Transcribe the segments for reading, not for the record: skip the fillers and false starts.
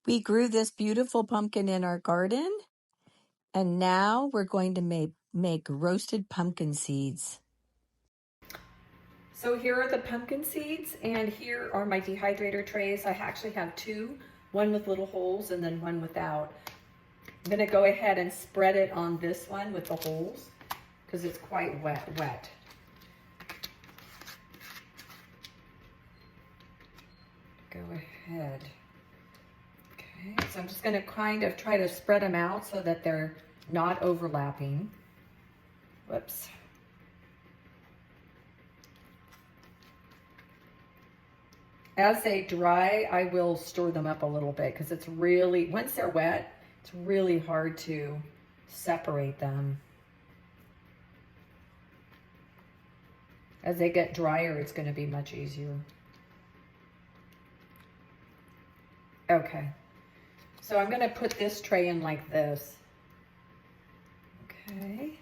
We grew this beautiful pumpkin in our garden, and now we're going to make roasted pumpkin seeds. So here are the pumpkin seeds, and here are my dehydrator trays. I actually have two, one with little holes and then one without. I'm gonna go ahead and spread it on this one with the holes because it's quite wet. Go ahead. Okay, so I'm just gonna kind of try to spread them out so that they're not overlapping. Whoops. As they dry, I will store them up a little bit because it's really, once they're wet, it's really hard to separate them. As they get drier, it's going to be much easier. Okay, so I'm going to put this tray in like this. Okay.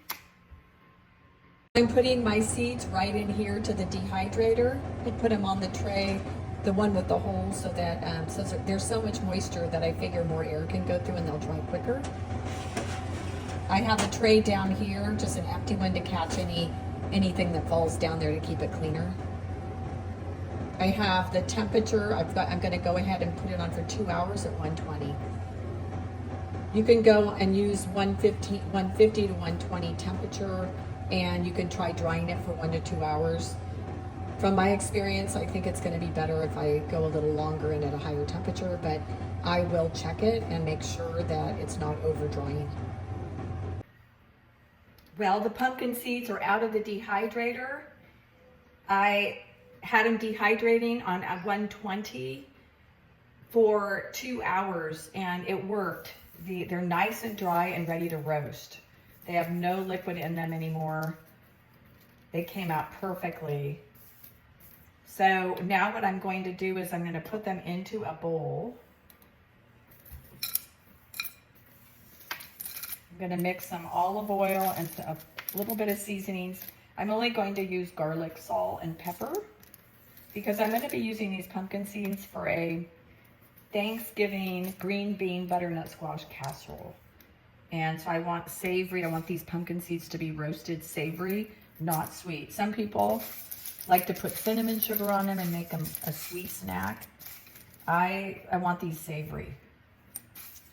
I'm putting my seeds right in here to the dehydrator. I put them on the tray, the one with the holes, so that so there's so much moisture that I figure more air can go through and they'll dry quicker. I have a tray down here, just an empty one to catch anything that falls down there to keep it cleaner. I have the temperature. I'm going to go ahead and put it on for 2 hours at 120. You can go and use 150 to 120 temperature, and you can try drying it for 1 to 2 hours. From my experience, I think it's going to be better if I go a little longer and at a higher temperature, but I will check it and make sure that it's not over drying. Well, the pumpkin seeds are out of the dehydrator. I had them dehydrating on 120 for 2 hours, and it worked. They're nice and dry and ready to roast. They have no liquid in them anymore. They came out perfectly. So now what I'm going to do is I'm going to put them into a bowl. I'm going to mix some olive oil and a little bit of seasonings. I'm only going to use garlic, salt, and pepper because I'm going to be using these pumpkin seeds for a Thanksgiving green bean butternut squash casserole. And so I want savory. I want these pumpkin seeds to be roasted savory, not sweet. Some people like to put cinnamon sugar on them and make them a sweet snack. I want these savory.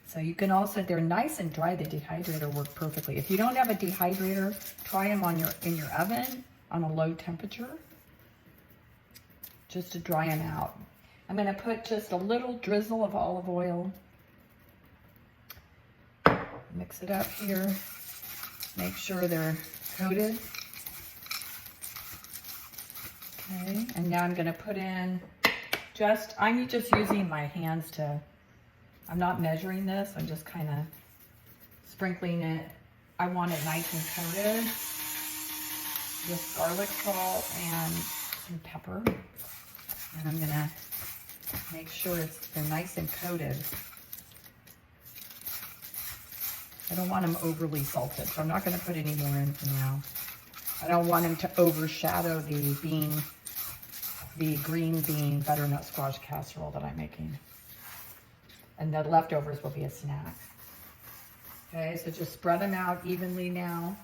So you can also, they're nice and dry. The dehydrator worked perfectly. If you don't have a dehydrator, try them in your oven on a low temperature just to dry them out. I'm going to put just a little drizzle of olive oil. Mix it up here. Make sure they're coated. Okay, and now I'm going to put in I'm just using my hands I'm not measuring this. I'm just kind of sprinkling it. I want it nice and coated with garlic, salt, and some pepper. And I'm going to make sure they're nice and coated. I don't want them overly salted, so I'm not going to put any more in for now. I don't want them to overshadow the green bean butternut squash casserole that I'm making. And the leftovers will be a snack. Okay, so just spread them out evenly now.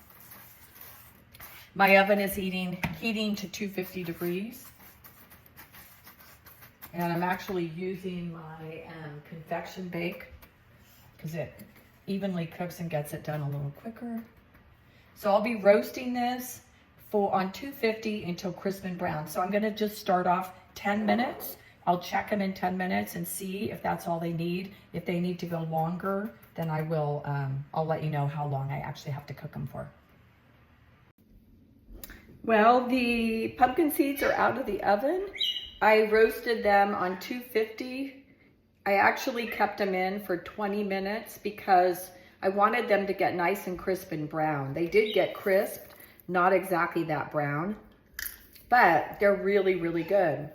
My oven is heating to 250 degrees. And I'm actually using my convection bake because it evenly cooks and gets it done a little quicker. So I'll be roasting this on 250 until crisp and brown. So I'm going to just start off 10 minutes. I'll check them in 10 minutes and see if that's all they need. If they need to go longer, then I'll let you know how long I actually have to cook them for. Well, the pumpkin seeds are out of the oven. I roasted them on 250. I actually kept them in for 20 minutes because I wanted them to get nice and crisp and brown. They did get crisped, not exactly that brown, but they're really, really good.